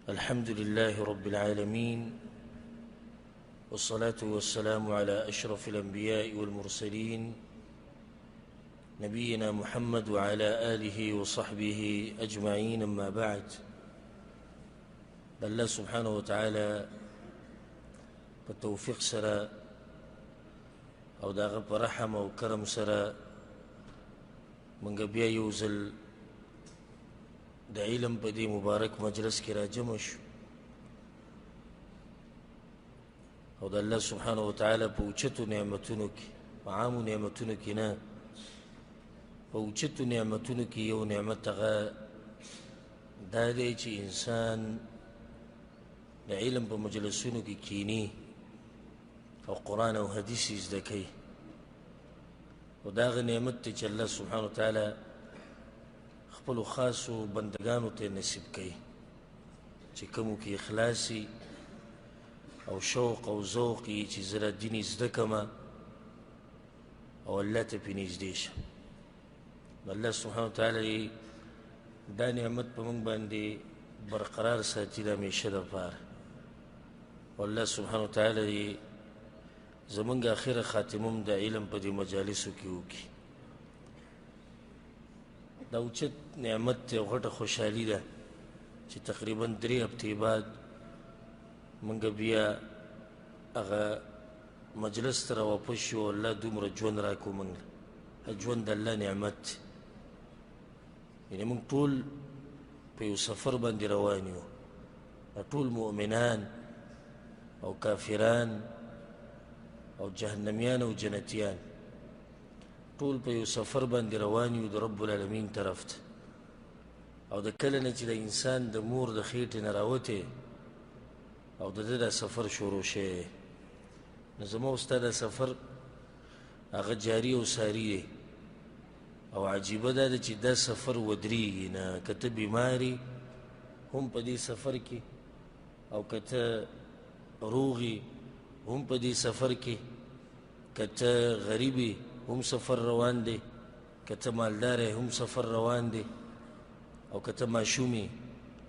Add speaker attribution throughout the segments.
Speaker 1: الحمد لله رب العالمين، والصلاة والسلام على أشرف الأنبياء والمرسلين نبينا محمد وعلى آله وصحبه أجمعين. أما بعد، الله سبحانه وتعالى بالتوفيق سرا او داغه برحم او کرم سرا منګ بیا یوزل د علم په دې مبارک مجلس کې راجم شو او د الله سبحانه وتعالى په اوچتو نعمتونو کې عام نعمتونو کې نه په اوچتو نعمتونو کې یو نعمت هغه دا دی چې انسان د علم په مجلسونو کې کینی او قرآن او حدیث زده کوي او دا هغه نعمت دی چې الله سبحانه وتعالى خپلو خاصو بندگانو ته نصیب کوي چې کومو کې اخلاصي او شوق او ذوق یې چې زه دین زده کړم او الله ته پرې نږدې شم. الله سبحانه وتعالى دا نعمت په موږ باندې برقرار ساتي د همیشه دپاره. والله سبحانه وتعالى زمونږ آخره خاتمه هم د علم په دې مجالسو کې وکړي. دا اوچت نعمت دی او غټه خوشحالي ده چې تقریبا 3 هفتې بعد موږ بیا هغه مجلس ته راواپس شو. الله دومره ژوند راکړو موږ له ژوند د الله نعمت دی. یعنې موږ ټول په یو سفر باندې روان یو، ټول مؤمنان او کافران او جهنمیان او جنتیان ټول په یو سفر باندې روان یو د رب العالمین طرف ته. او د کله نه چې د انسان د مور د خېټې نه راوتې او د ده دا سفر شروع شوی نو زما او ستا دا سفر هغه جاري او ساري دی. او عجیبه دا ده چې دا سفر ودرېږي نه، که ته بیماري هم په دې سفر کې او که ته روغي هم په دې سفر کې، که ته غریبي هم سفر روان دی، که ته مالدار هم سفر روان دی، او که ته ماشومي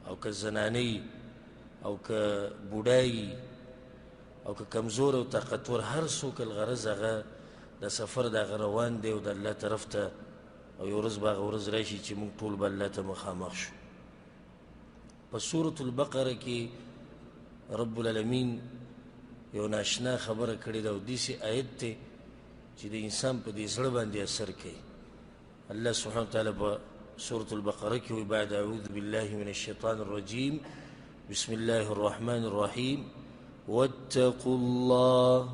Speaker 1: او که زنانه او که بوډایي او که کمزور او طاقتور، هر څوک الغرض هغه د سفر د هغه روان دی او د الله طرف ته. او یو ورځ به هغه ورځ راشي چې موږ ټول به الله ته مخامخ شو. په سورة البقره کې رب العالمین یو ناشنا خبره کړې ده او داسې آیت دی چې د انسان په دې زړه باندې اثر کوي. الله سبحانه وتعالى په سورة البقره کې وایي: بعد اعوذ بالله من الشیطان الرجیم بسم الله الرحمن الرحیم واتقوا الله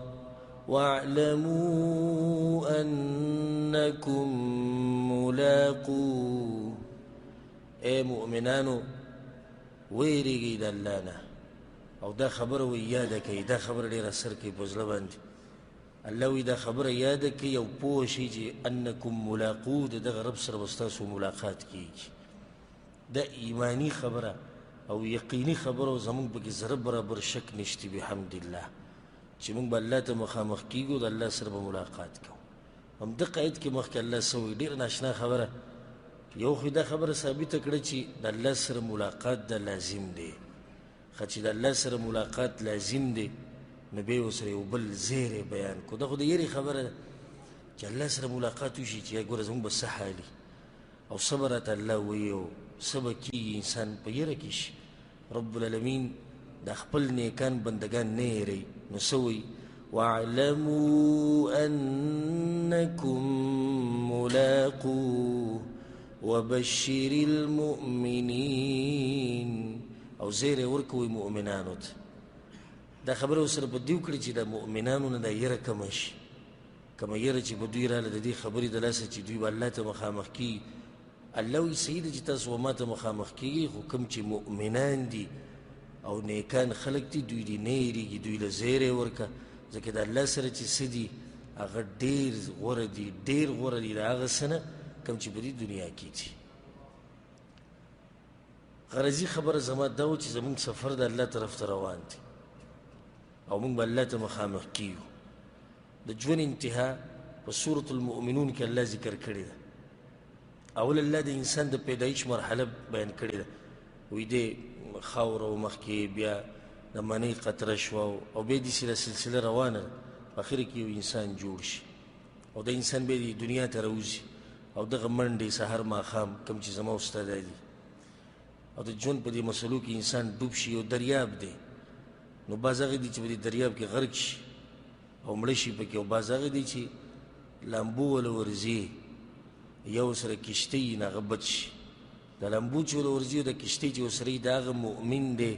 Speaker 1: واعلموا انکم ملاقوه. اے مؤمنانو ویریږئ د الله نه او دا خبره وی یاده کوي. دا خبره ډېر اثر کوي په زړه باندې. الله وی دا خبره یاده کوي او پوه شي چې انکم ملاقوه، د دغه رب سره به ستاسو ملاقات کیږي. دا ایمانی خبره او یقیني خبره او زمونږ پکې ذره برابر شک نشته بحمد الله چې موږ به الله ته مخامخ کیږو، د الله سره به ملاقات کوو. همدغه آیت کې مخکې الله څه وایي، ډېره ناشنا خبره. یو خو دا خبره ثابته کړه چې د الله سره ملاقات دا لازم دی. چې د الله سره ملاقات لازم دی نو بیا ورسره یو بل زیری بیان کو. دا خو د یېرې خبره ده چې الله سره ملاقات وشي چې ګوره زموږ به څه حالي او څه به راته الله وایي او څه به کېږي. انسان په یېره کې شي. رب العالمین د خپل نیکان بندگان نه هېروي. نو څه وایي؟ واعلموا انکم ملاقوه وبشر المؤمنین. او زیری ورکوي مؤمنانو ته. دا خبره ورسره په دې وکړي چې د مؤمنانو نه دا یره کمه شي. کومه یره چې به دوی راله د دې خبرې د لاسه چې دوی به الله ته مخامخ کېږي. الله وایي صحیح ده چې تاسو ما ته مخامخ کېږئ، خو کوم چې مؤمنان دي او نیکان خلک دي دوی دې نه هېرېږي، دوی له زیری ورکه. ځکه د الله سره چې څه دي هغه ډېر غوره دي، ډېر غوره دي د هغه څه نه کوم چې په دې دنیا کې دي. غرضی خبره زما دا و چې زمونږ سفر د الله طرف ته روان دی او موږ به الله ته مخامخ کیږو. د ژوند انتها په سورة المؤمنون کې الله ذکر کړې ده اول الله د انسان د پیدایش مرحله بیان کړې ده وی د خاوره او مخکې بیا د منۍ قطره شوه او بیا داسې دا سلسله روانه ده په اخر کې یو انسان جوړ شي او د انسان بیا د دنیا ته راوځي او دغه منډې سهار ماښام کوم چې زما او ستا دی او د ژوند په دې مسلو کې انسان ډوب شي یو دریاب دی نو بعض هغه دي چې په دې دریاب کې غرق شي او مړه شي پکې او بعض هغه دي چې لامبو وله ورځي یو سره کشتۍ نه هغه بچ شي د لامبو چې وله ورځي د کشتۍ چې ورسره د هغه مؤمن دی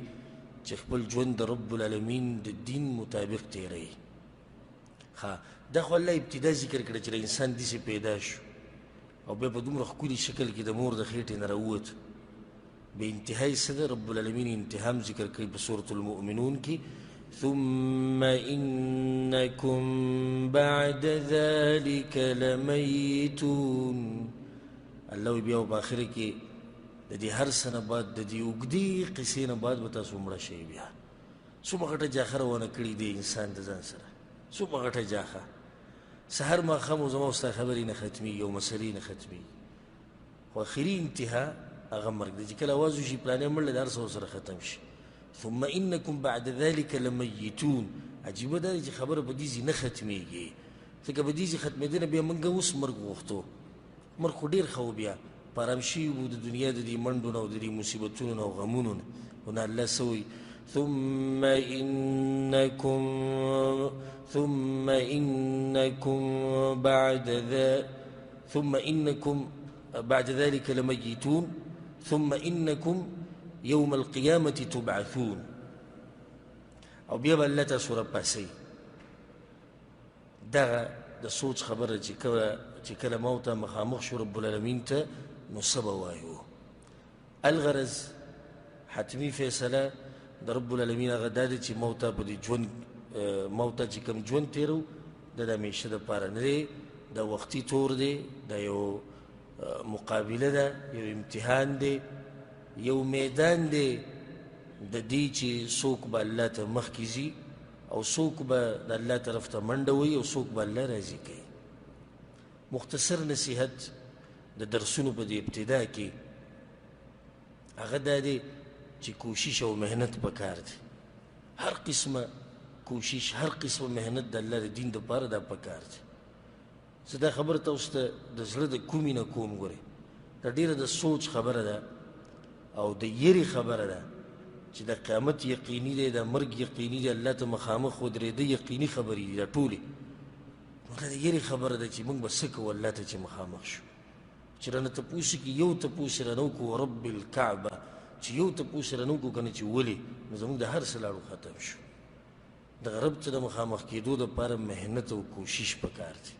Speaker 1: چې خپل ژوند د رب العالمین د دین مطابق تیروي ها دا خو الله ابتدا ذکر کړی چې د انسان داسې پیدا شو او بیا په دومره ښکلي شکل کې د مور د خېټې نه راووت بې انتهایي څه ده رب العالمین انتها هم ذکر کوي په سورة المؤمنون کې ثم إنكم بعد ذلك لمیتون الله بیا په آخر کې د دې هر څه نه بعد د دې اوږدې قصې نه بعد به تاسو مړه شئ بیا څومره غټه جاښه روانه کړې دی انسان د ځان سره څومره غټه جاښه سهار ماښام او زما او ستا خبرې نه ختمېږي او مسلې نه ختمېږي خو آخري انتها هغه مرګ دی چې کله اواز وشي پلانی مړ دی د هر څه ورسره ختم شي ثم إنكم بعد ذلك لمیتون عجیبه دا دی چې خبره په دې ځای نه ختمېږي ځکه په دې ځای ختمېدنه بیا موږ اوس مرګ غوښتو مرګ خو ډېر ښه و بیا په ارام شوي وو د دنیا د دې منډو نه او د دې مصیبتونو نه او غمونو نه خو نه الله څه وایي ثم إنكم بعد ذلك لميتون ثم إنكم يوم القيامة تبعثون او بیا به الله تاسو راپاسئ دغه د سوچ خبره چې کله موت ته مخامخ شو رب العالمین ته نو څه به وایو الغرض حتمي فیصله د رب العالمین هغه دا دی چې موت ته په دې ژوند موت ته چې کوم ژوند تېرو دا د همیشه دپاره نه دی دا وختي طور دی دا یو مقابله ده یو امتحان دی یو میدان دی د دې چې څوک به الله ته مخکې ځي او څوک به د الله طرف ته منډه وهي او څوک به الله راضي کوي مختصر نصیحت د درسونو په دې ابتدا کې هغه دا دی چې کوشش او محنت پکار دی هر قسمه کوشش هر قسمه محنت د الله د دین دپاره دا پکار دی زه دا خبره تاسو ته د زړه د کومې نه کوم ګورې دا ډېره د سوچ خبره ده او د یری خبره ده چې د قیامت یقیني دی د مرګ یقیني دی الله ته مخامخ ودرېده یقیني خبرې دي دا ټولې نو دا د یری خبره ده چې موږ به څه کوو الله ته چې مخامخ شو چې رانه تپوس کې یو تپوس رانه وکړو رب الکعبه چې یو تپوس رانه وکړو که نه چې ولې نو زموږ د هر څه لاړو ختم شو دغه رب ته د مخامخ کېدو دپاره محنت او کوشش پکار دی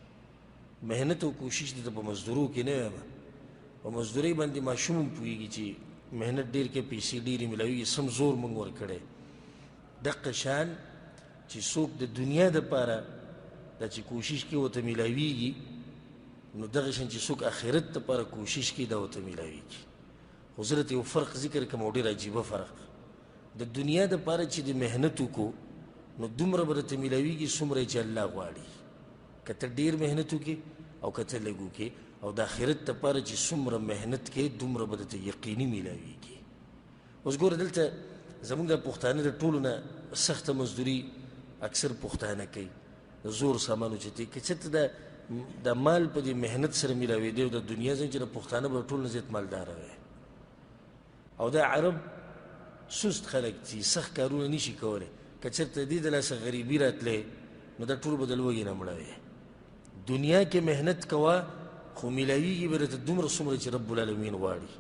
Speaker 1: محنت او کوشش دې ته په مزدورو کې نه وایم په مزدورۍ باندې ماشوم هم پوهېږي چې محنت ډېر کې پیسې ډېرې میلاویږي سم زور موږ ورکړی دقه شان چې څوک د دنیا دپاره دا چې کوشش کوي ورته میلاویږي نو دغه شان چې څوک آخرت دپاره کوشش کوي دا ورته میلاویږي خو زه درته یو فرق ذکر کوم او ډېر عجیبه فرق د دنیا دپاره چې د محنت وکړو نو دومره به درته میلاویږي څومره چې الله غواړي که ته ډېر محنت وکړې او که ته لږ وکړې او د آخرت دپاره چې څومره محنت کوې دومره به درته یقیني میلاویږي اوس ګوره دلته زموږ د پښتانه د ټولو نه سخته مزدوري اکثر پښتانه کوي د زور سامانو چې دی که چېرته د مال په دې محنت سره میلاوېدی او د دنیا ځای چې د پښتانه به ټول نه زیات مالداره وی او دا عرب سست خلک دي سخت کارونه نشي کولی که چېرته دې د لاسه غریبي راتلی نو دا ټول به د لوږې نه مړه وی دنیا کې محنت کوه خو میلاویږي به درته دومره څومره چې رب العالمین غواړي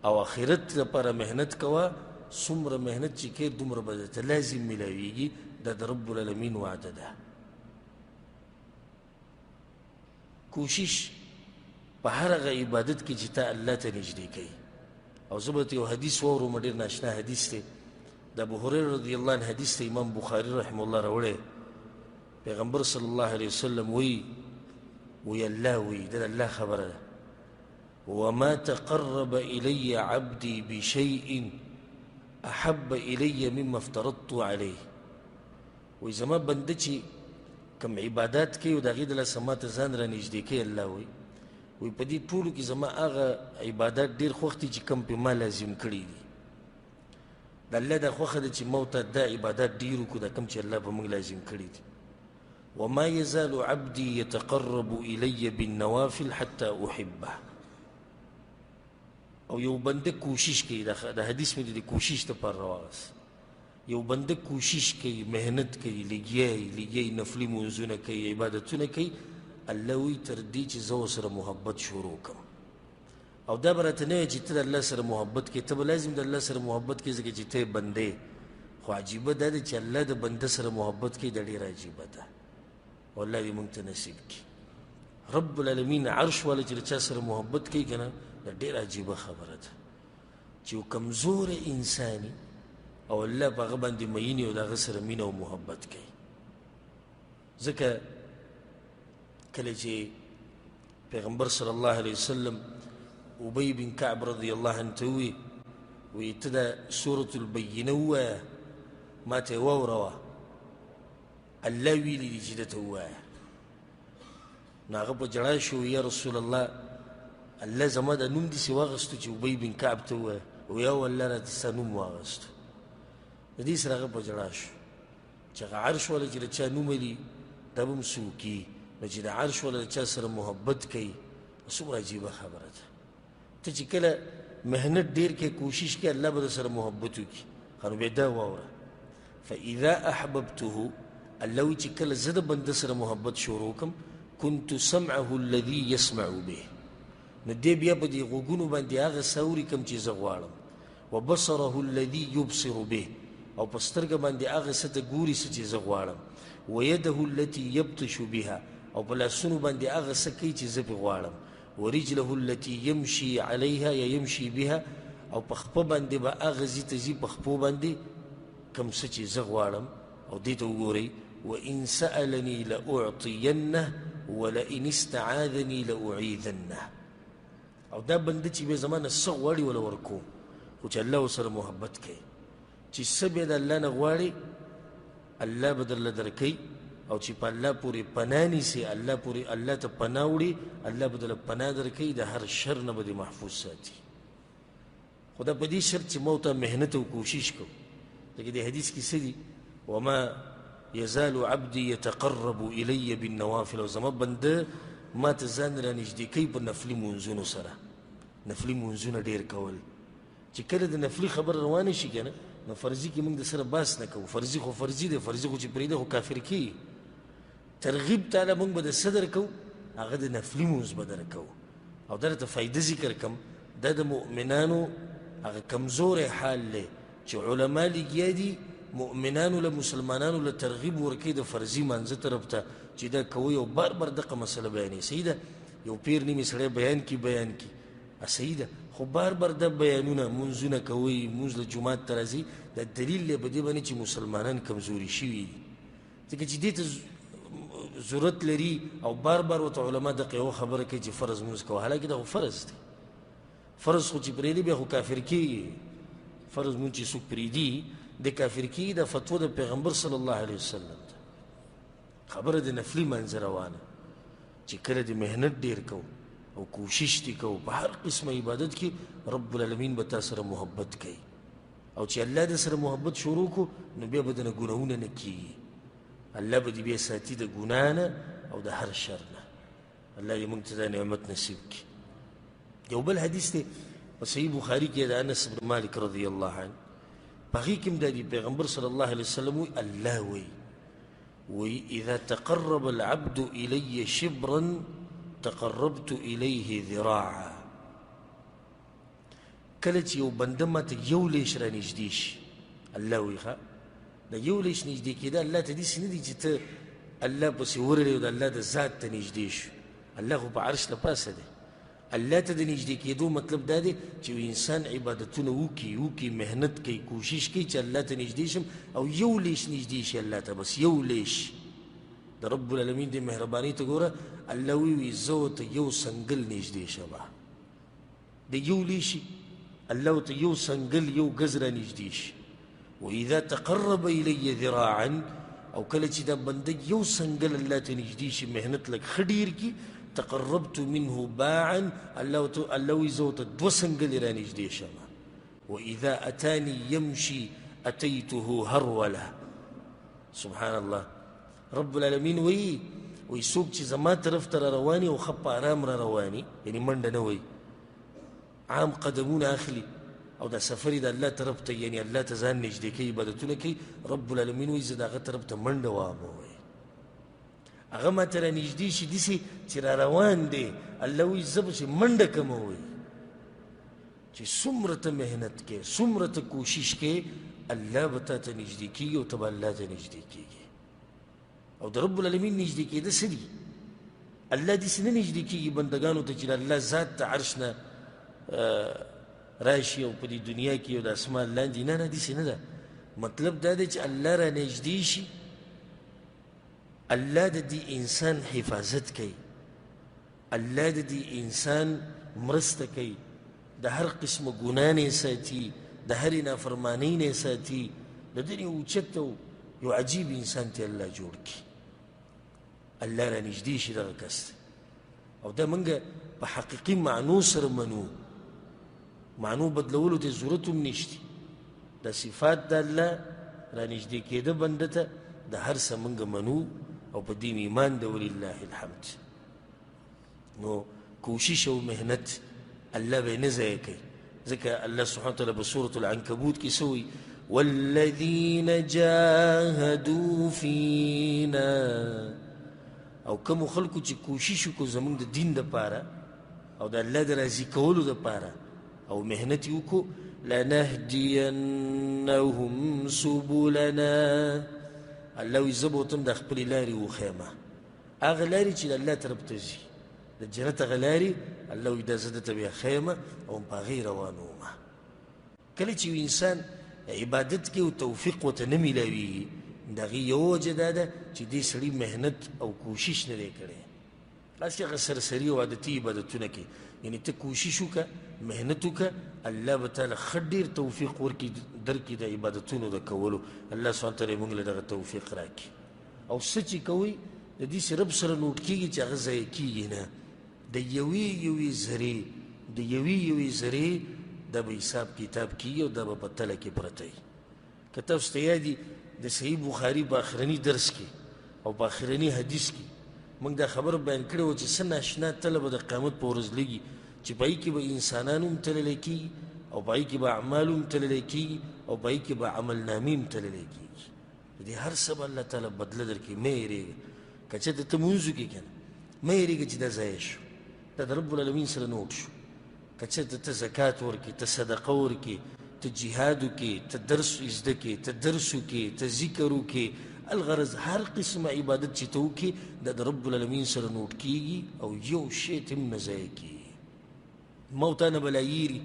Speaker 1: او آخرت لپاره محنت کوه څومره محنت چې کوې دومره به درته لازم میلاویږي دا د رب العالمین وعده ده کوشش په هر هغه عبادت کې چې ته الله ته نږدې کوي او زه به یو حدیث واورم ډېر ناشنا حدیث دی د ابوهریره رضی الله عنه حدیث دی امام بخاري رحمه الله راوړی پیغمبر صلی الله علیه وسلم وی الله وی دا الله خبره ده وما تقرب إلي عبدي بشيء أحب إلي مما افترضت عليه وی زما بنده چې کوم عبادات کوي او د هغې د لاسه ماته ځان را نږدې کوي الله وی وی په دې ټولو کې زما هغه عبادات ډېر خوښ دي چې کوم پې ما لازم کړي دي د الله دا خوښه ده چې ما ته دا عبادات ډېر وکړو دا کوم چې الله په موږ لازم کړي دي وما يزال عبدي يتقرب إلي بالنوافل حتى أحبه او یو بنده کوشش کوي دا حدیث مې د کوشش دپاره راواغست یو بنده کوشش کوي محنت کوي لګیایي نفلي منځونه کوي عبادتونه کوي الله وی تر دې چې زه ورسره محبت شروع کړم او دا به راته نه وایي چې ته د الله سره محبت کوې ته به لازم د الله سره محبت کوې ځکه چې ته یې بنده خو عجیبه دا ده چې الله د بنده سره محبت کوي دا ډېره عجیبه ده والله دې موږ ته نصیب کړي رب العالمین عرش والا چې له چا سره محبت کوي که نه دا ډېره عجیبه خبره ده چې یو کمزوره انساني او الله په هغه باندې مینې او د هغه سره مینه او محبت کوي ځکه کله چې پیغمبر صلی الله علیه وسلم ابی بن کعب رضی الله عنه ته وی ته دا سورة البینه ووایه ما ته یې واوروه الله ویلي دي چې ده ته ووایه نو هغه په ژړا شو یا رسول الله الله زما دا نوم داسې واغستو چې ابی بن کعب ته ووایه وی او الله راته ستا نوم واغستو د دې سره هغه په ژړا شو چې هغه عرش والا چې د چا نوم لي دا به هم څوک وي نو چې د عرش والا د چا سره محبت کوي څومره عجیبه خبره ده ته چې کله محنت ډېر کې کوشش کې الله به در سره محبت وکړي نو بیا دا واوره فاذا احببته الله وی چې کله زه د بنده سره محبت شروع کړم كنت سمعه الذي يسمع به نو دې بیا په دې غوږونو باندې هغه څه اوري کوم چې زه غواړم وبصره الذي يبصر به او په سترګه باندې هغه څه ته ګوري څه چې زه غواړم ويده التي يبطش بها او په لاسونو باندې هغه څه کوي چې زه پې غواړم ورجله التي يمشي عليها یا يمشي بها او په خپه باندې به هغه ځي ته ځي په خپو باندې کوم څه چې زه غواړم او دې ته وګورئ وإن سألني لأعطينه ولئن استعاذني لأعيذنه او دا بنده چې بیا زما نه څه غواړي وله ورکوم خو چې الله ورسره محبت کوي چې څه بیا د الله نه غواړي الله به درله درکوي او چې په الله پورې پناه نیسي الله پورې الله ته پناه وړي الله به درله پناه درکوي د هر شر نه به دې محفوظ ساتي خو دا په دې شرط چې ما ورته محنت او کوشش کوو لکه دې حدیث کې څه دي وما يزال عبدي يتقرب إلي بالنوافل او زما بنده ما ته ځان رانږدې کوي په نفلي منځونو سره نفلي منځونه ډېر کول چې کله د نفلي خبر روانه شي که نه نو فرضي کې موږ د سره باس نه کوو فرضي خو فرضي دی فرضي خو چې پرېږده خو کافر کېږي ترغیب تعالی موږ به د څه درکوو هغه د نفلي منځ به درکوو او دا درته فایده ذکر کړم دا د مؤمنانو هغه کمزوری حال دی چې علما لګیا دي مؤمنانو له مسلمانانو له ترغیب ورکوي د فرضي مانځه طرف ته چې دا کوئ او بار بار دغه مسله بیانوي صحیح ده یو پیر نیمې سړی بیان کي صحیح ده خو بار بار د بیانونه منځونه کوئ مونځ له جومات ته راځي دا دلیل دی په دې باندې چې مسلمانان کمزوري شوي دي ځکه چې دې ته ضرورت لري او بار بار ورته علما دغه یوه خبره کوي چې فرض مونځ کوه حالانکې دا خو فرض دی فرض خو چې پرېږدي بیا خو کافر کېږي فرض مونځ چې څوک پرېږدي د کافر کېږي دا فتوا د پیغمبر صلی الله علیه وسلم ده خبره د نفلي منځه روانه چې کله د محنت ډېر کوو او کوشش دې کوو په هر قسمه عبادت کې رب العالمین به تا سره محبت کوي او چې الله د سره محبت شروع کړو نو بیا به دنه ګناهونه نه کېږي الله به دې بیا ساتي د ګناه نه او د هر شر نه الله دې موږ ته دا نعمت نصیب کړي یو بل حدیث دی په صحیح بخاري کې د انس بن مالک رضی الله عنه په هغې کې هم دا دي پیغمبر صلی الله علیه وسلم وی الله وی اذا تقرب العبد الي شبرا تقربت إليه ذراعا کله چې یو بنده ماته یو لیش را نږدې شي الله وایي ښه د یو لیش نږدې کېده الله ته داسې نه دي چې ته الله پسې ورغلې او د الله د ذات ته نږدې شو الله خو په عرش له پاسه دی الله ته د نږدې کېدو مطلب دا دی چې انسان عبادتونه وکړي محنت کوي کوشش کوي چې الله ته نږدې شم او یو لیش نږدې شي الله ته بس یو لیش د رب العالمین د مهربانۍ ته ګوره الله وی زه ورته یو سنګل نږدې شمه د یو لیشي الله ورته یو سنګل یو ګز را نږدې شي واذا تقرب الی ذراعا او کله چې دا بنده یو سنګل الله ته نږدې شي محنت لږ ښه ډېر کړي تقربت منه باعا الله وی زه ورته دوه سنګلې رانږدې شم واذا اتاني يمشي اتيته هروله. سبحان الله. رب العالمین وی څوک چې زما طرف ته را رواني او ښه په ارام را رواني، یعنی منډه نه وي، عام قدمونه اخلي او دا سفر د الله طرف ته، یعنی الله ته ځان نږدې کوي، عبادتونه کوي، رب العالمین وایي زه د هغه طرف ته منډه واهم، وایي هغه ما ته را نږدې شي داسې چې را روان دی، الله وایي زه به چې منډه کوم، وایي چې څومره ته محنت کوې، څومره ته کوشش کوې، الله به تا ته نږدې کېږي او ته به الله ته نږدې کېږي. او د رب العالمین نږدې کېده څه دي؟ الله داسې نه نږدې کېږي بندګانو ته چې د الله ذات ته عرش نه راشي او په دې دنیا کې او د اسمان لاندې، نه نه داسې نه ده. مطلب دا دی چې الله را نږدې شي، الله د دې انسان حفاظت کوي، الله د دې انسان مرسته کوي، د هر قسمه ګناه نه ساتي، د هرې نافرمانۍ نه ساتي، د دې اوچت یو عجیب انسان ته الله جوړ کړي، الله را نږدې شي دغه کس. او دا موږ په حقیقي معنو سره منو، معنو بدلولو ته ضرورت هم نشته. د صفات د الله را نږدې کېده بنده ته د هر څه موږ منو او په دې ایمان د ولله الحمد. نو کوشش او محنت الله به نه ضایع کوي، ځکه الله سبحانه وتعالی په سورة العنکبوت کې څه وایي؟ والذین جاهدوا فینا، او کوم خلکو چې کوشش وکړو زموږ د دین دپاره او د الله د راضي کولو دپاره او محنت یې وکړو، لنهدینهم سبلنا، الله وایي زه به ورته د خپلې لارې وښیم، هغه لارې چې د الله طرف ته ځي، د جنت هغه لارې، الله وایي دا زه درته بیا ښیم او په هغې روان وم. کله چې انسان عبادت کې او توفیق ورته نه میلاویږي، د هغې یوه وجه دا ده چې دې سړي محنت او کوشش نه دی کړی. داسې هغه سرسري او عادتي عبادتونه کوي، یعنی ته کوشش وکړه، محنت وکړه، الله به تعالی ښه ډېر توفیق درکړي د عبادتونو د کولو. الله سبحانه تعالی موږ له دغه توفیق راکړي. او څه چې کوئ د دې سې رب سره نوټ کېږي چې هغه ضایع کېږي نه، د یوې ذرې، د یوې ذرې دا به حساب کتاب کېږي او دا به په تله کې پرته وي. که تاسو ته یاد وي د صحیح بخاري په آخرني درس کې او په آخرني حدیث کې موږ دا خبر بیان کړې وه چې څه ناشنا تله به د قیامت په ورځ لګي چې په هغې کې به انسانان هم تللی کېږي او په هغې کې به اعمال هم تللی کېږي او په هغې کې به عملنامې هم تللی کېږي. د دې هر څه به الله تعالی بدله درکړي. مه هېرېږه، که چېرته ته لمونځ وکړې که نه، مه هېرېږه چې دا ضایع شو، دا د رب العالمین سره نوټ شو. که چېرته ته زکات ورکړې، ته صدقه ورکړې، ته جهاد وکړې، ته درس زده کړې، ته درس وکړې، ته ذکر وکړې، الغرض هر قسمه عبادت چې ته وکړې دا د رب العالمین سره نوټ کېږي او یو شی ته هم نه ضایع کېږي. ما او تا نه به لا یېري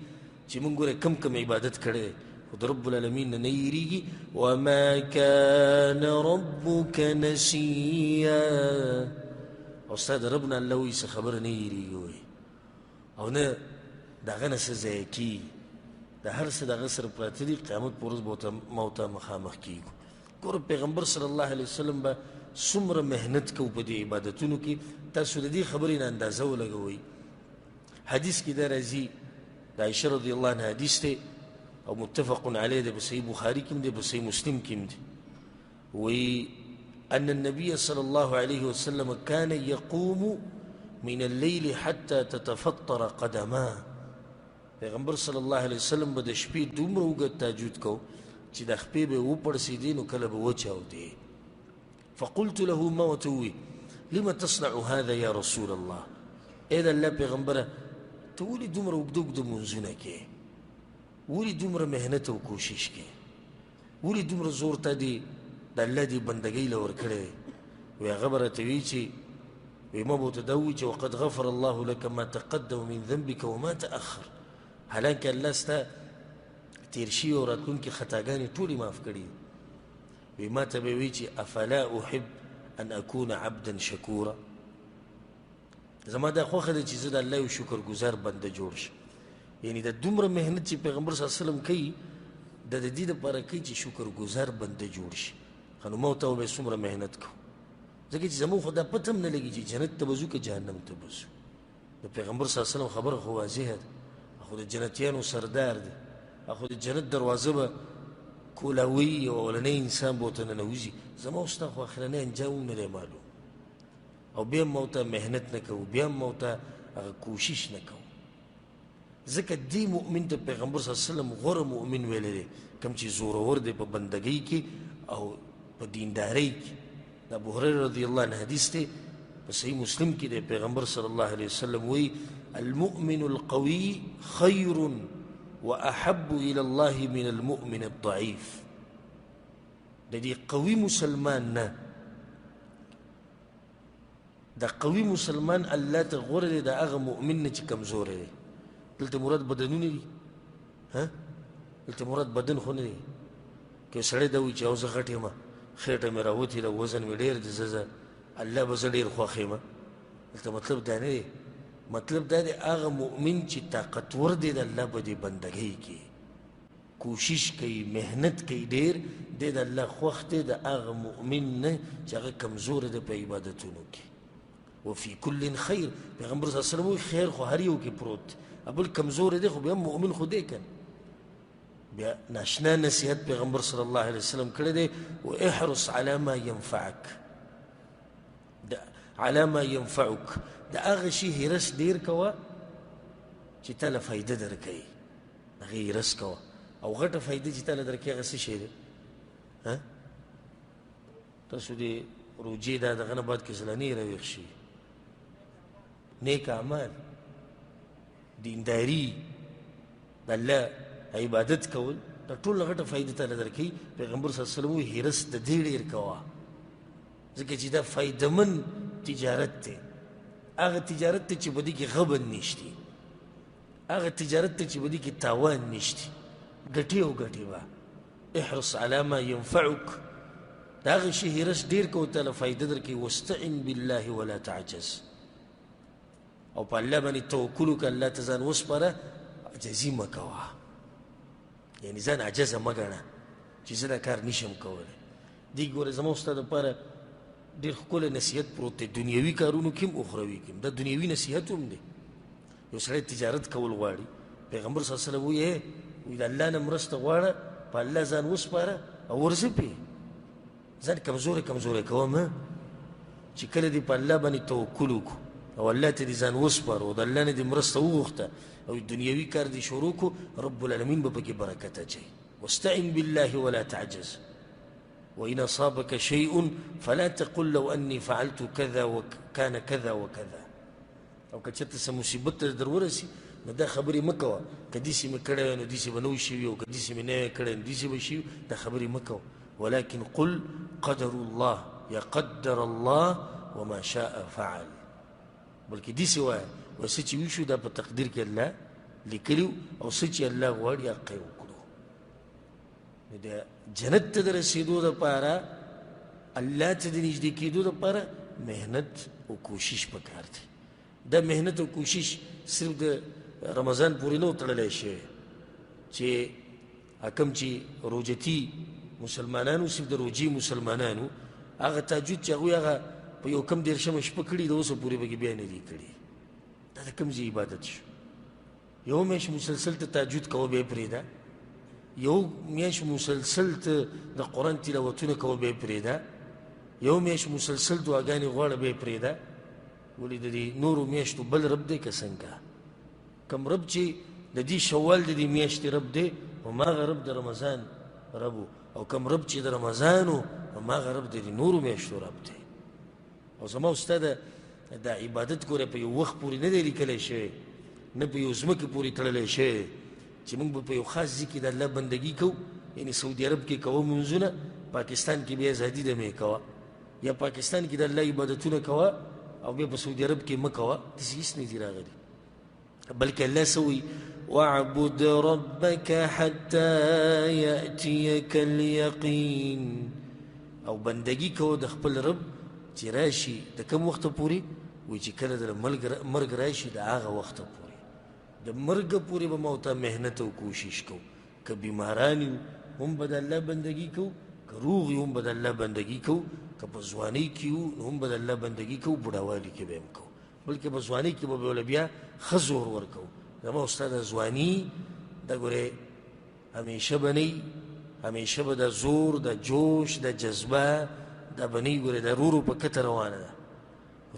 Speaker 1: چې موږ ګوره کم عبادت کړی دی، خو د رب العالمین نه یېرېږي. وما کان ربک نسیا، او ستا د رب نه الله وایي څه خبره نه یېرېږي وایي، او نه د هغه نه څه ضایع کېږي، د هر څه د هغه سره پراته دي. قیامت په ورځ به ما او تا مخامخ کېږو. ګوره پیغمبر صلی الله علیه وسلم به څومره محنت کوو په دې عبادتونو کې، تاسو د دې خبرې نه اندازه ولګوئ. حدیث کې دا راځي، د عایشه رضی الله عنها حدیث دی او متفق علیه دی، په صحیح بخاري کې هم دی، په صحیح مسلم کې هم دی. وایي ان النبي صلی الله علیه وسلم كان يقوم من الليل حتى تتفطر قدماه. پیغمبر صلی الله علیه وسلم به د شپې دومره اوږد تهجد کو چې د خپې به وپړسېدې نو کله به وچاودې. فقلت له ما ورته وویل لم تصنع هذا یا رسول الله، ای د الله پیغمبره ته ولې دومره اوږده لمونځونه کوې، ولې دومره محنت او کوشش کوې، ولې دومره زور ته دې د الله دې بندګۍ له ورکړی دی؟ وی هغه به راته وایي چې وی ما به ورته دا ووایي چې وقد غفر الله لك ما تقدم من ذنبك وما تأخر، حالانکه الله ستا تیر شوي او راتلونکي خطاګانې ټولې معاف کړي. وی ما ته به وایي چې افلا احب ان اكون عبدا شکورا، زما دا خوښه ده چې زه د الله یو شکرګزار بنده جوړ شم. یعنی د دومره محنت چې پیغمبر صلی الله علیه وسلم کوي د دې دپاره کوي چې شکرګزار بنده جوړ شي. نو ما ورته وویل څومره محنت کوو، ځکه چې زموږ خو دا پته هم نه لګي چې جنت ته به ځو که جهنم ته به ځو د پیغمبر صلی الله علیه وسلم خبره خو واضحه ده خو د جنتیانو سردار دی خو د جنت دروازه به کولاوي او اولنی انسان به ورته ننوځي زما او ستا خو اخرنی انجام هم نه دی معلوم او بیا هم ما ورته محنت نه کوو بیا هم ما ورته هغه کوشش نه کوو ځکه دې مؤمن ته پیغمبر صلی الله علیه وسلم غوره مؤمن ویلی دی کوم چې زورور دی په بندګۍ کې او په دیندارۍ کې د ابو هریره رضی الله عنه حدیث دی په صحیح مسلم کې دی پیغمبر صلی الله علیه وسلم وی المؤمن القوي خير واحب الى الله من المؤمن الضعيف د دې قوي مسلمان نه د قوي مسلمان الله ته غوره دی د هغه مؤمن نه چې کمزوری دی دلته مراد بدنونه دي ها دلته مراد بدن خو نه دی که سړی دا وایي چې او زه غټ یم خېټه مې راوتې ده وزن مې ډېر دی زه الله به زه ډېر خوښ یم دلته مطلب دا نه دی مطلب دا دی هغه مؤمن چې طاقتور دی د الله په دې بندګۍ کې کوشش کوي محنت کوي ډېر دی د الله خوښ دی د هغه مؤمن نه چې هغه کمزوری دی په عبادتونو کې وفي كل خير پیغمبر صلی الله علیه وسلم وایي خیر خو هر یو کې پروت دی ابل کمزور دی خو بیا مؤمن خو دی کنه بیا ناشنا نصیحت پیغمبر صلی الله علیه وسلم کړی دی و احرص على ما ينفعك على ما ينفعك د هغه شي هرس ډیر کوه چې تاله فایده درکوي هغې هرس کوه او غټه فایده چې تاله درکوي هغه څه شی دی تاسو دې روجې دا دغه نه بعد کې زلنې راویښ شي نیک اعمال دینداري د الله عبادت کول دا ټول غټه فایده تاله درکوي پیغمبر صلی الله علیه وسلم وایي هرس د دې ډېر کوه ځکه چې دا فایدهمن تجارت دی هغه تجارت ته چې په دې کې غبن نشتی هغه تجارت ته چې په دې کې تاوان نشتی ګټې او ګټې به احرص على ما ينفعك د هغه شي هرس ډېر کوه تاله فایده درکوي واستعن بالله ولا تعجز او په الله باندې توکل وکړه الله ته ځان وسپاره عجزي مه کوه یعنې ځان عجزه مه ګڼه چې زه دا کار نشم کولی دې ګوره زما ستا دپاره ډېر ښکلی نصیحت پروت دی دنیوي کارونو کې هم اخروي کې هم دا دنیوي نصیحت هم دی یو سړی تجارت کول غواړي پیغمبر صلی الله علیه وسلم وایي د الله نه مرسته غواړه په الله ځان وسپاره او ورځه پې ځان کمزوری کمزوری کوه چې کله دې په الله باندې توکل وکړو او الله ته دې ځان وسپارو او د الله نه دې مرسته وغوښته او دنیوي کار دې شروع کړو رب العالمین به پکې برکت اچوي واستعن بالله ولا تعجز وإن أصابك شيء فلا تقل لو أني فعلت كذا وكان كذا وكذا او که چېرته څه مصیبت ته در ورسي نو دا خبرې مه کوه که داسې مې کړی وی نو داسې به نه وي شوي او که داسې مې نه وی کړی نو داسې به شوي دا خبرې مه کوه ولكن قل قدر الله یا قدر الله وما شاء فعل بلکې داسې وایه وایه څه چې وشو دا په تقدیر کې الله لیکلي او څه چې الله غواړي هغه یې وکړو نو د جنت ته د رسېدو دپاره الله ته د نږدې کېدو دپاره محنت او کوشش پکار دی دا محنت او کوشش صرف د رمضان پورې نه و تړلی شوی چې کوم چې روجتي مسلمانانو صرف د روجې مسلمانانو هغه تهجد چې هغوی هغه په یو کم دېرشمه شپه کړي د اوسه پورې پکې بیا نه دي کړي دا د کوم ځای عبادت شو یو میاشت مسلسل ته تهجد کوه بیا یې پرېږده یو میاشت مسلسل ته د قرآن تلاوتونه کوه بیا یې پرېږده یو میاشت مسلسل دعاګانې غواړه بیا یې پرېږده ولې د دې نورو میاشتو بل رب دی که څنګه کوم رب چې د دې شوال د دې میاشتې رب دی هماغه رب د رمضان رب او کوم رب چې د رمضان و هماغه رب د دې نورو میاشتو رب دی او زما او ستا د عبادت ګوره په یو وخت پورې نه دی لیکلی شوی نه په یو ځمکې پورې تړلی شوی چې موږ به په یو خاص ځای کې د الله بندګي کوو یعنې سعودي عرب کې کوه مونځونه پاکستان کې بیا ازادي ده مې کوه یا پاکستان کې د الله عبادتونه کوه او بیا په سعودي عرب کې مه کوه داسې هېڅ نه دي راغلي بلکې الله څه وایي واعبد ربك حتى يأتيك اليقين او بندګي کوه د خپل رب چې راشي د کوم وخته پورې وایي چې کله د مرګ راشي د هغه وخته پورې د مرګ پورې به ما ته محنت او کوشش کوو که بیماران یو هم به د الله بندګي کوو که روغ یو هم به د الله بندګي کوو که په ځوانۍ کې یو نو هم به د الله بندګي کوو بوډاوالي کې به هم کوو بلکې په ځوانۍ کې به ورله بیا ښه زور ورکوو زما استاده ځواني دا ګورې همیشه به نه همیشه به د زور د جوش د جذبه دا به نه ګورې د رورو په کته روانه ده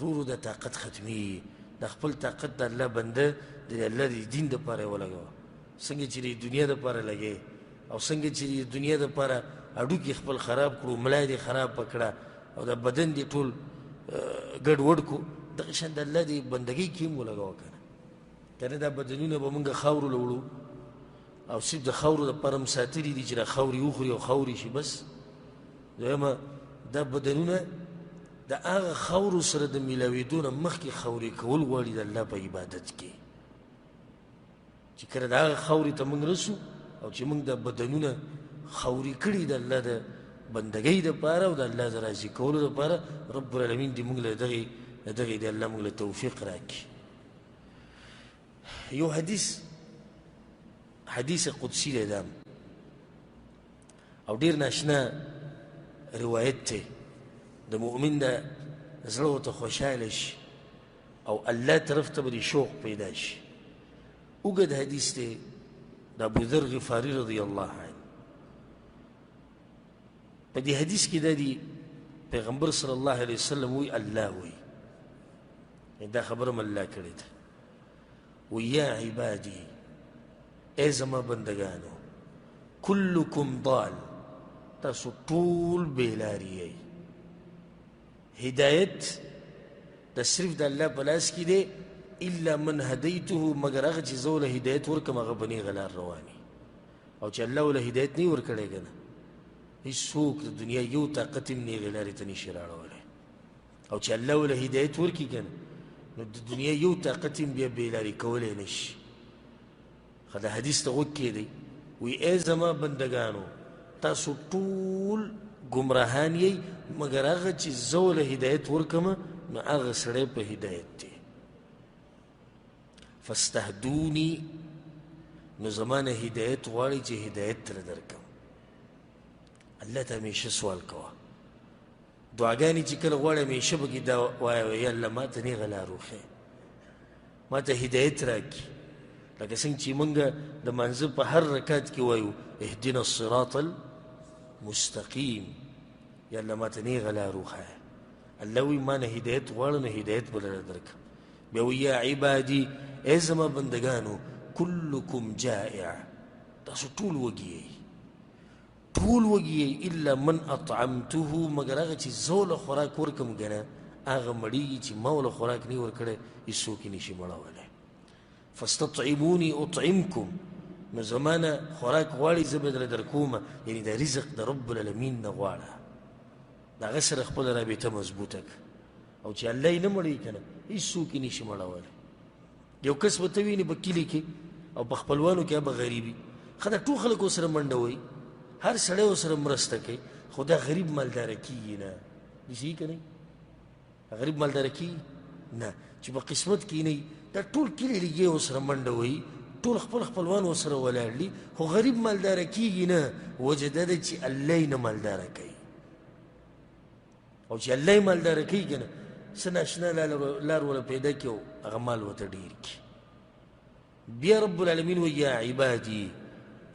Speaker 1: رورو د طاقت ختمي د خپل طاقت د الله بنده د الله د دین دپاره یې ولګوه څنګه چې د دنیا دپاره لګې او څنګه چې د دنیا دپاره هډوکي خپل خراب کړو ملا دې خراب پکړه او د بدن دې ټول ګډوډ کړو دغه شان د الله د بندګۍ کې هم ولګوه که نه که نه دا بدنونه به مونږ خاورو له وړو او صرف د خاورو دپاره هم ساتلي دي چې دا خاورې وخوري او خاورې شي بس دویمه دا بدنونه د هغه خاورو سره د میلاوېدو نه مخکې خاورې کول غواړي د الله په عبادت کې چې کله د هغه خاورې ته موږ رسو او چې موږ د بدنونه خاورې کړي د الله د بندګۍ دپاره او د الله د راضي کولو دپاره رب العالمین دې موږ له دغې د الله موږ له توفیق راکړي یو حدیث قدسي دی دا او ډېر ناشنا روایت دی د مؤمن د زړه ورته خوشحاله شي او الله طرف ته به د شوق پیدا شي اوږد حدیث دی د ابوذر غفاري رضی الله عنه په دې حدیث کې دا دی پیغمبر صلی الله علیه وسلم وی الله وی دا خبره م الله کړې ده وی یا عبادي ای زما بندگانو کلکم ضال تاسو ټول بېلاري یئ هدایت د صرف د الله په لاس کې دی الا من هدیته مگر هغه چې زه له هدایت ورکړم هغه به نیغه لار رواني او چې الله له هدایت نه ورکړی که نه هېڅوک د دنیا یو طاقت هم نیغې لارې ته نشي راړولی او چې الله له هدایت ورکړي که نه نو د دنیا یو طاقت هم بیا بېلارې کولی نه شي ښه د حدیث ته غوږ کېدی وی ای زما بندګانو تاسو ټول ګمراهان یئ مګر هغه چې زه له هدایت ورکړم نو هغه سړی په هدایت دی فاستهدوني نو زما نه هدایت غواړي چې هدایت ترې درکړم الله ته همیشه سوال کوه دعاګانې چې کله غواړې همیشه پکې دا وایه یا الله ما ته نیغه لار وښیه ما ته هدایت راکړي لکه څنګه چې موږ د منځه په هر رکعت کې وایو اهدنا الصراط المستقیم یا الله ما ته نیغه لار وښیه الله وی ما نه هدایت غواړه نو هدایت به درله درکړم بیا وی یا عبادي ای زما بندګانو کلکم جائع تاسو ټول وږي یئ ټول وږي یئ الا من اطعمته مګر هغه چې زه له خوراک ورکړم که نه هغه مړېږي چې ما له خوراک نه ورکړی هېڅوک یې نشي مړولی فاستطعموني اطعمکم نو زما نه خوراک غواړي زه به درله درکومه یعنې د رزق د رب العالمین نه غواړه د هغه سره خپله رابطه مضبوطه کړه او چې الله یې نه مړوي که نه هېڅوک یې نشي مړولی یو کس به ته وینې په کلي کې او په خپلوانو کې هغه غریبي ښه دا ټول خلک ورسره منډه وایي هر سړی ورسره مرسته کوي خو دا غریب مالداره کېږي نه داسې که نه غریب مالداره کېږي نه چې په قسمت کې نه دا ټول کلي لګې ورسره منډه وایي ټول خپل خپلوان ورسره ولاړ دي خو غریب مالداره کېږي نه وجه دا ده چې الله یې نه مالداره کوي او چې الله یې مالداره کوي که نه څه ناشنا لار وله پیدا کړي او هغه مال ورته ډېر کړي بیا رب العالمین وی یا عبادي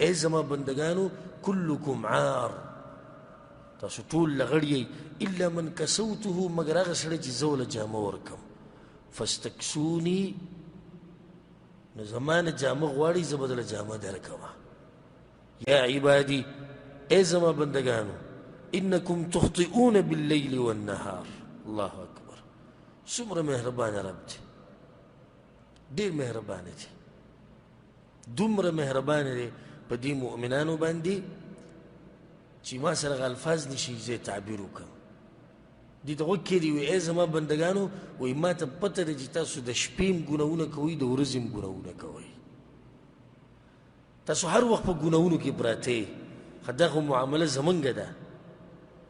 Speaker 1: ای زما بندګانو کلکم عار تاسو ټول لغړ یئ الا من کسوته مګر هغه سړی چې زه ورله جامه ورکړم فاستکسوني نو زما نه جامه غواړي زه به درله جامه درکړمه یا عبادي ای زما بندګانو انکم تخطئون باللیل والنهار الله اکبر څومره مهربانه رب دی ډېر مهربانه دی دومره مهربانه دی په دې مؤمنانو باندې چې ما سره هغه الفاظ نشي زه تعبیر وکړم دې ته غوږ کېدي وي ای زما بندګانو وایي ما ته پته ده چې تاسو د شپې هم ګناهونه کوئ د ورځې هم ګناهونه کوئ تاسو هر وخت په ګناهونو کې پراته یې ښه دا خو معامله زمونږ ده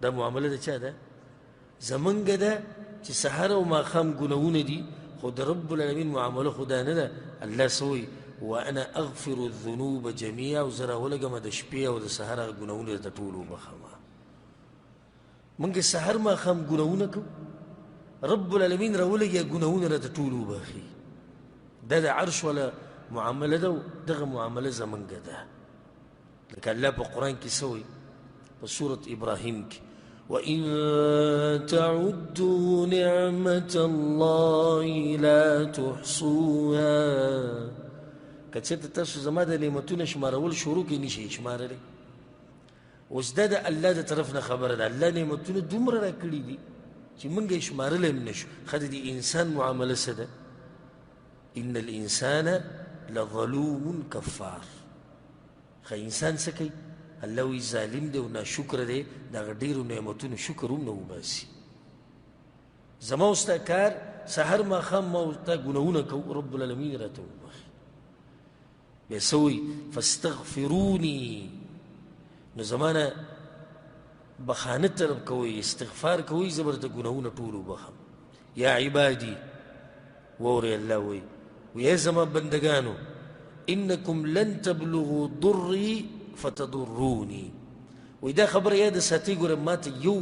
Speaker 1: دا معامله د چا ده زمونږ ده چې سهار او ماښام ګناهونه دي خو د رب العالمین معامله خو دا نه ده الله څه وایي وانا اغفر الذنوب جميعا او زه راولګمه د شپې او د سهار هغه ګناهونه د ټول وبخمه منګ سحر ما خام ګناونه کو رب العالمین راولګي ګناونه راته ټول وبخي دا د عرش ولا معامله ده دغه معامله زمونږ ده لکه الله په قرآن کې سوی په سورة ابراهیم کې وَإِن تَعُدُّوا نِعْمَةَ اللَّهِ لَا تُحْصُوهَا که چېرته تاسو زما د نعمتونو شمارول شروع کړئ نشئ شمارلی اوس دا د الله د طرف نه خبره ده الله نعمتونه دومره راکړي دي چې موږ یې شمارلی هم نشو ښه د انسان معامله څه ده ان الانسان لظلوم کفار ښه انسان څه کوي الله وی ظالم دی او ناشکره دی دغه ډېرو نعمتونو شکر هم نه وباسي زما او ستا کار سحر ماښام ما او تا ګناهونه کوو رب العالمین راته وبخي بیا څه وایي فاستغفروني نو زما نه بخانه طلب کوئ استغفار کوئ زه به درته ګناهونه ټول وبخم یا عبادي واورئ الله وایي ویا زما بندگانو انکم لن تبلغوا ضري فتضروني وی دا خبر یاد ساتي ګوره ما ته یو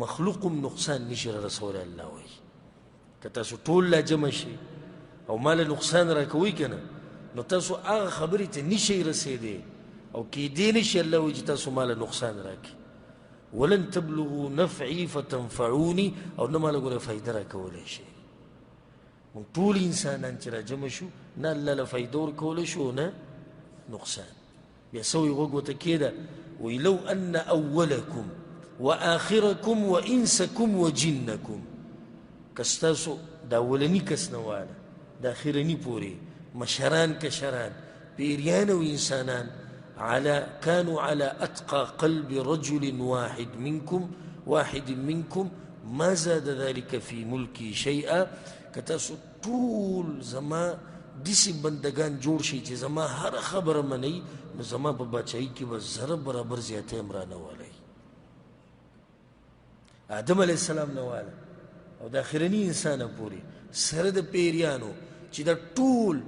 Speaker 1: مخلوقم نقصان نشي را رسولی الله وی که تاسو ټول لا جمع شي او مال نقصان را کوي کنه نو تاسو هغه خبرې ته نشئ رسېدی او کیدی نشي الله وی چې تاسو مال نقصان راکړي ولن تبلغوا نفعي فتنفعوني او نه مال ګوره فایده را کولی شي مونږ ټول انسانان چې را جمع شو نه الله له فایده ورکولی شو نه نقصان بیا سوی غوږ ورته کېده وی لو ان اولکم واخرکم وانسکم وجنکم که ستاسو د اولني کس نه واله د اخرني پورې مشران کشران پیریان او انسانان كانوا على أتقى قلب رجل واحد منكم ما زاد ذلك في ملكي شيئا كتاسو طول زما دسی بندگان جوړ شي چې زما هر خبره منئ نو زما په بادشاهۍ کې به زره برابر زیاتی هم رانه والی آدم علیه السلام نه واله او د اخرني انسانه پورې سره د پیریانو چې دا ټول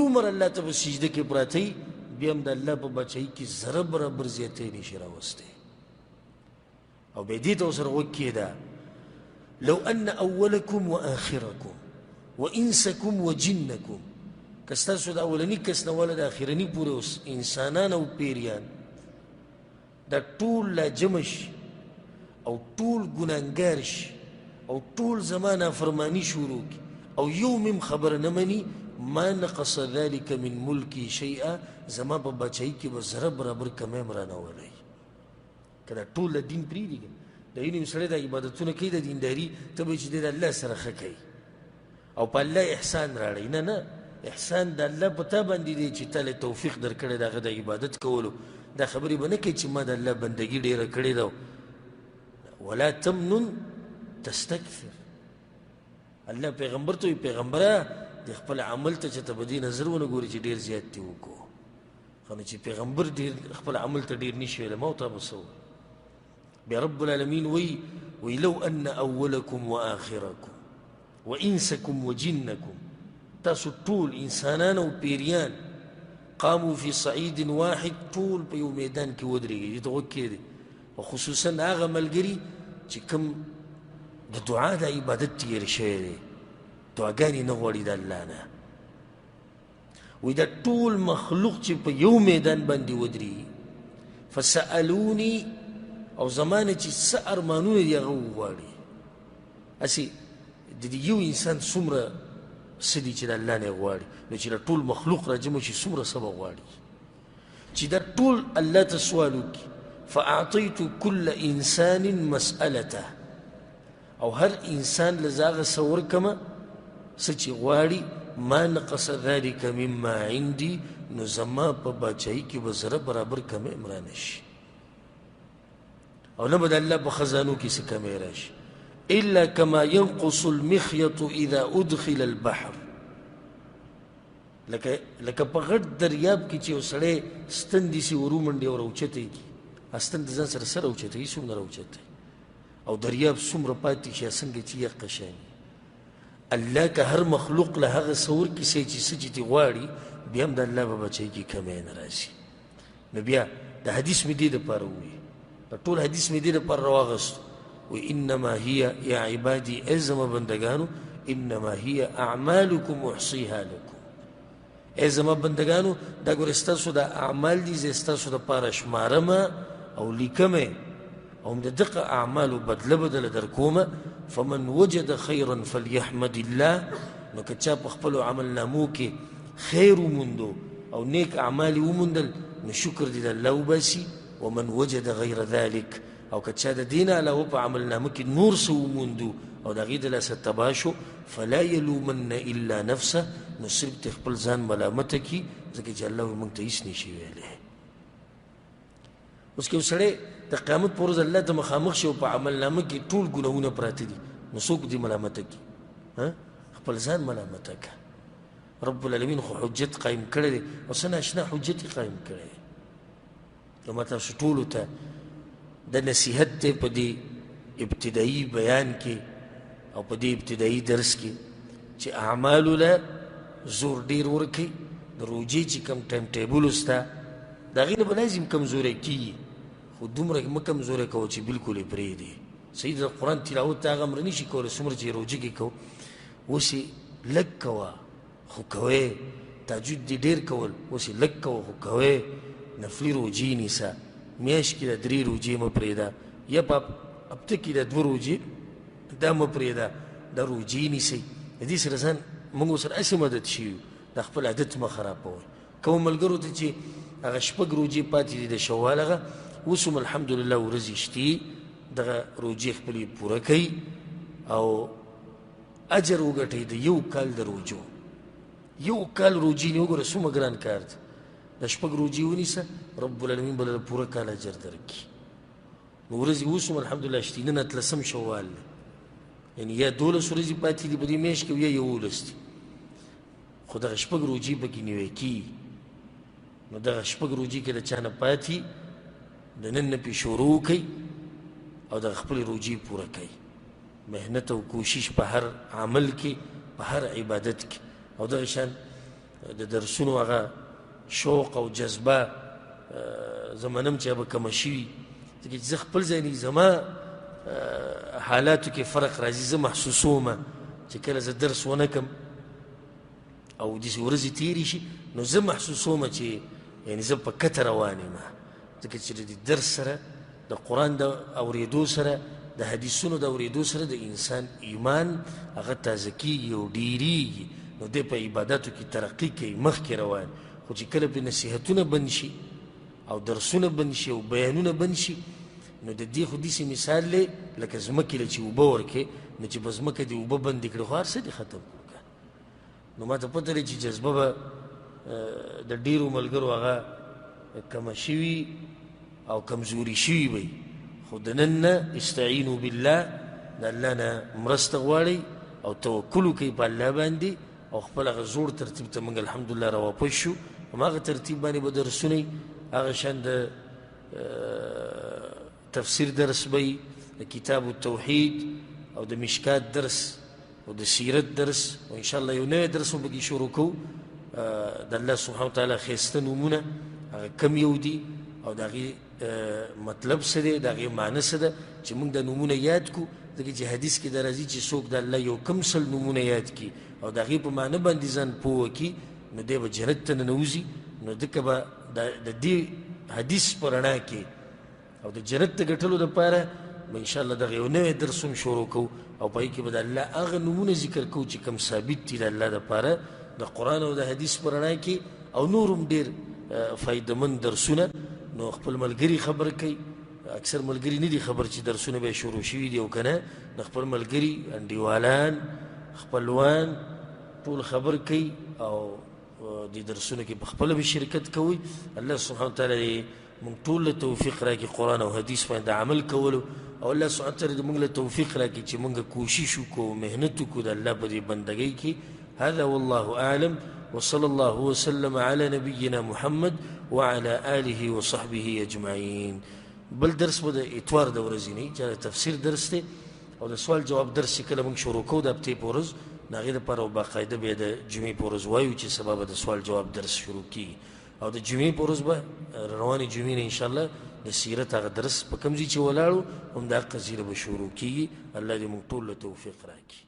Speaker 1: عمر الله ته په سجده کې پراته بیا هم د الله په بادشاهۍ کې زره برابر زیاتی نشي راوستی او بیا دې ته ورسره غوږ کېده لو ان اولکم واخرکم وانسکم وجنکم که ستاسو د اولني کس نه واله د اخرني پورې اوس انسانان او پیریان دا ټول لا جمع شي او ټول ګناهګار شي او ټول زما نافرماني شروع کړي او یو مم خبره نه مني ما نقص ذلك من ملکی شیئا زما په بادشاهۍ کې به زره برابر کمی هم رانه ولی که دا ټول د دین پرېږدي د یو نیم سړی د عبادتونه کوي د دینداري ته به چې دی د الله سره ښه کوي او په الله احسان راړی نه احسان د الله په تا باندې دی چې تا له توفیق درکړی د هغه د عبادت کولو دا خبرې به نه کوي چې ما د الله بندګي ډېره کړې ده ولا تمنن تستکثر الله پیغمبر ته وایي پیغمبره د خپل عمل ته چې ته به دې نظر ونه ګورې چې ډېر زیات دې وکړو خو نو چې پیغمبر ډېر خپل عمل ته ډېر نشي ویلی ما ورته به څه بیا رب العالمین وی لو ان اولکم واخرکم وانسکم وجنکم تاسو ټول انسانان او پیریان قاموا فی صعید واحد ټول په یو میدان کې ودرېږي دې ته غوږ کېدی او خصوصا هغه ملګري چې کوم د دعا د عبادت تېر شوی دی دعاګانې نه غواړي د الله نه وی دا ټول مخلوق چې په یو میدان باندې ودرېږي فسألوني او زمانه چې څه ارمانونه دي هغه وغواړي هسې د یو انسان څومره څه دي چې د الله نه غواړي نو چې دا ټول مخلوق را جمع شي څومره څه به غواړي چې دا ټول الله ته سوال وکړي فاعطیت کل انسان مسألته او هر انسان له زه هغه څه ورکمه څه چې غواړي ما نقص ذلك مما عندي نو زما په بادشاهۍ کې به زره برابر کمی هم رانه شي او نه به د الله په خزانو کې څه کمی راشي الا كما ينقص المخيط اذا ادخل البحر لکه په غټ دریاب کې چې یو سړی ستن داسې ورومنډي او راوچتی کي ستن د ځان سره څه راوچتی څومره راوچتی او دریاب څومره پاتې شي څنګه چې یقه شاني الله که هر مخلوق له هغه څه ورکړي چې څه چې دې غواړي بیا هم د الله په بچۍ کې کمی نه راشي نو بیا د حدیث مې دې دپاره ووایي ټول حدیث مې دې لپاره راواغست وانما هي یا عبادي ای زما بندگانو انما هي اعمالکم احصیها لکم ای زما بندگانو دا ګوره ستاسو دا اعمال دي زه ستاسو دپاره شمارمه او لیکمه او د دغه اعمالو بدله در کومه فمن وجد خیرا فلیحمد الله نو که چا په خپلو عملنامو کې خیر وموندو او نیک اعمال یې وموندل نو شکر دې د الله وباسي ومن وجد غیر ذلک او که چا د دې نه علاوه په عملنامه کې نور څه وموندو او د هغې د لاسه تباه شو فلا یلومن الا نفسه نو صرف ته خپل ځان ملامته کي ځکه چې الله وایي موږ ته هېڅ نشي ویلی اوس که یو سړی د قیامت په ورځ الله ته مخامخ شي او په عملنامه کې ټول ګناهونه پراته دي نو څوک دې ملامته کي خپل ځان ملامته که رب العالمین خو حجت قایم کړی دی او څه ناشنا حجت یې قایم کړی دی نو ما تاسو ټولو ته د نصیحت دی په دې ابتدایي بیان کې او په دې ابتدایي درس کې چې اعمالو له زور ډېر ورکوي د روجې چې کوم ټایم ټیبل سته د هغې نه به لازم کمزوری کېږي خو دومره مه کمزوری کوه چې بلکل یې پرېږدې صحیح د قرآن تلاوت ته هغه امر نه شي کولی څومره چې روجې کې کوو اوس یې لږ کوه خو کوئ تهجد دې ډېر کول اوس یې لږ کوه خو کوئ نفلي روجې نیسه میاشت کې د 3 روجې مه پرېږده یا په هفته کې د 2 روجې دا مه پرېږده دا روجې نیسئ د دې سره ځان موږ ورسره هسې مدد شوي دا خپل عادت مه خرابوئ کوم ملګرو ته چې هغه 6 روجې پاتې دي د شوال هغه اوس هم الحمدلله ورځې شتي دغه روجې خپلې پوره کوي او اجر وګټئ د 1 کال د روجو 1 کال روجې نه وګوره څومره ګران کار دی د 6 روجې ونیسه رب العالمین به له پوره کال اجر درکړي نو ورځې اوس هم الحمدلله شتي نن 13 شوال دی یعنی یا 12 ورځې پاتې دي په دې میاشت کې یا 11 دي خو دغه 6 روجې پکې نیوی کېږي نو دغه 6 روجې کې د چا نه پاتې د نن نه پې شروع کوي او دغه خپلې روجې پوره کوي محنت او کوشش په هر عمل کې په هر عبادت کې او دغه شان د درسونو هغه شوق او جذبه زمانم چې به کمه شوي ځکه چې زه خپل ځای نه زما حالاتو کې فرق راځي زه محسوسومه چې کله زه درس ونه کم او داسې ورځې تېرې شي نو زه محسوسومه چې یعنې زه په کته روان یم ځکه چې د درس سره د قرآن د اورېدو سره د حدیثونو د اورېدو سره د انسان ایمان هغه تازه کېږي او ډېرېږي نو دی په عباداتو کې ترقي کوي مخکې روان خو چې کله پرې نصیحتونه بند شي او درسونه بند شي او بیانونه بند شي نو د دې خو داسې مثال دی لکه ځمکې له چې اوبه ورکړې نو چې په ځمکه دې اوبه بندې کړې خو هر څه دې ختم کړو نو ما ته پته دی چې جذبه به د ډېرو ملګرو هغه کمه شوي او کمزوري شوي وي خو د نن نه استعینو بالله د الله نه مرسته غواړئ او توکل وکئ په الله باندې او خپل هغه زوړ ترتیب ته موږ الحمدلله راواپس شو هماغه ترتیب باندې به درسونه هغه شان د تفسیر درس به د کتاب التوحید او د مشکات درس او د سیرت درس او انشاءالله یو نوی درس هم پکې شروع کوو د الله سبحانه وتعالی ښایسته نومونه هغه کم یو دي او د هغې مطلب څه دی د هغې معنی څه ده چې موږ دا نومونه یاد کړو ځکه چې حدیث کې دا راځي چې څوک د الله یو کم سل نومونه یاد کړي او د هغې په معنی باندې ځان پوه کړي نو دی به جنت ته ننوځي نو ځکه به د دې حدیث په رڼا کې او د جنت د ګټلو دپاره به انشاءالله دغه یو نوی درس هم شروع کوو او په هغې کې به د الله هغه نومونه ذکر کوو چې کوم ثابت دي د الله دپاره د قرآن او د حدیث په رڼا کې او نور هم ډېر فایدهمند درسونه نو خپل ملګري خبر کوي اکثر ملګري نه دي خبر چې درسونه به شروع شوي دي او که نه د خپل ملګري انډیوالان خپلوان ټول خبر کوي او دې درسونه کې په خپله به شرکت کوئ الله سبحانه وتعالی موږ ټول له توفیق راکړي قرآن او حدیث باندې عمل کولو او الله سبحانه وتعالی موږ له توفیق راکړي چې موږ کوشش وکړو محنت وکړو د الله په دې بندګۍ کې هذا والله اعلم وصلى الله وسلم على نبينا محمد وعلى آله وصحبه أجمعين بل درس به د اتوار د ورځې نه چې تفسیر درس دی او د سوال جواب درس چې کله موږ شروع کوو د هفتې په ورځ د هغې دپاره او باقاعده بیا د جمعې په ورځ وایو چې سبا به د سوال جواب درس شروع کېږي او د جمعې په ورځ به روانې جمعې نه انشاءالله د سیرت هغه درس په کوم ځای چې ولاړو همدغه قضیه به شروع کېږي. الله دې موږ ټول له توفیق راکړي.